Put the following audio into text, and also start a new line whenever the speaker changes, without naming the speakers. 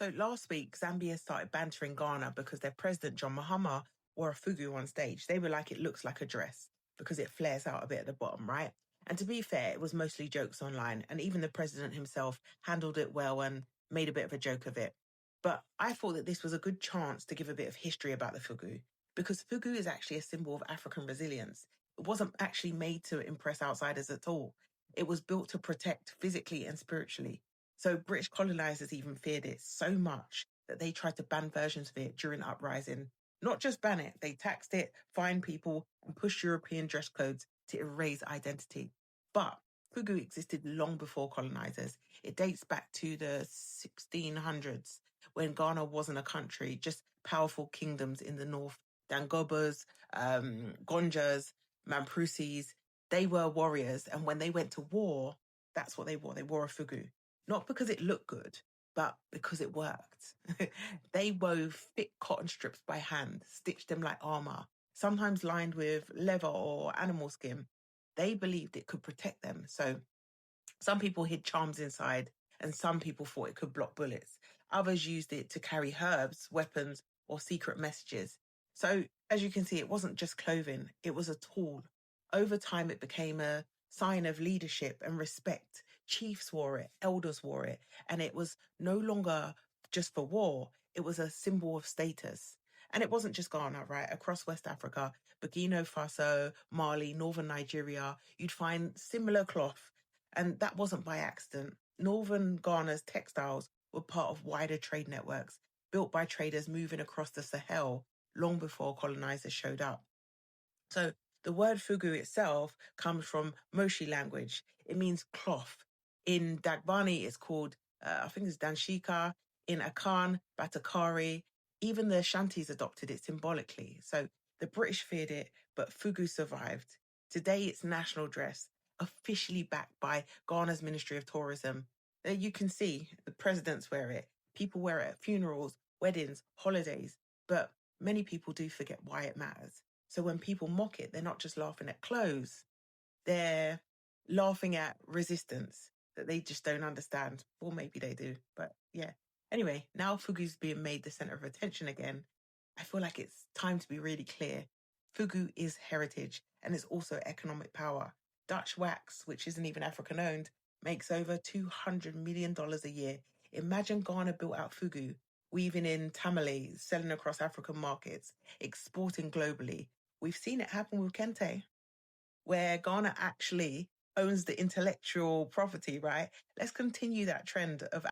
So last week, Zambia started bantering Ghana because their president, John Mahama, wore a fugu on stage. They were like, it looks like a dress because it flares out a bit at the bottom, right? And to be fair, it was mostly jokes online. And even the president himself handled it well and made a bit of a joke of it. But I thought that this was a good chance to give a bit of history about the fugu because fugu is actually a symbol of African resilience. It wasn't actually made to impress outsiders at all. It was built to protect physically and spiritually. So British colonizers even feared it so much that they tried to ban versions of it during the uprising. Not just ban it, they taxed it, fined people, and pushed European dress codes to erase identity. But fugu existed long before colonizers. It dates back to the 1600s when Ghana wasn't a country, just powerful kingdoms in the north. Dangobas, Gonjas, Mamprusis, they were warriors. And when they went to war, that's what they wore. They wore a fugu. Not because it looked good, but because it worked. They wove thick cotton strips by hand, stitched them like armor, sometimes lined with leather or animal skin. They believed it could protect them. So some people hid charms inside, and some people thought it could block bullets. Others used it to carry herbs, weapons, or secret messages. So, as you can see, it wasn't just clothing, it was a tool. Over time, it became a sign of leadership and respect. Chiefs wore it, elders wore it, and it was no longer just for war, it was a symbol of status. And it wasn't just Ghana, right? Across West Africa, Burkina Faso, Mali, northern Nigeria, you'd find similar cloth. And that wasn't by accident. Northern Ghana's textiles were part of wider trade networks built by traders moving across the Sahel long before colonizers showed up. So the word fugu itself comes from Moshi language. It means cloth. In Dagbani, it's called, I think it's Danshika. In Akan, Batakari. Even the Shantis adopted it symbolically. So the British feared it, but fugu survived. Today, it's national dress, officially backed by Ghana's Ministry of Tourism. There you can see the presidents wear it. People wear it at funerals, weddings, holidays. But many people do forget why it matters. So when people mock it, they're not just laughing at clothes, they're laughing at resistance that they just don't understand. Or maybe they do, but yeah. Anyway, now Fugu's being made the center of attention again. I feel like it's time to be really clear. Fugu is heritage and it's also economic power. Dutch wax, which isn't even African owned, makes over $200 million a year. Imagine Ghana built out Fugu, weaving in tamale, selling across African markets, exporting globally. We've seen it happen with Kente, where Ghana actually owns the intellectual property, right? Let's continue that trend of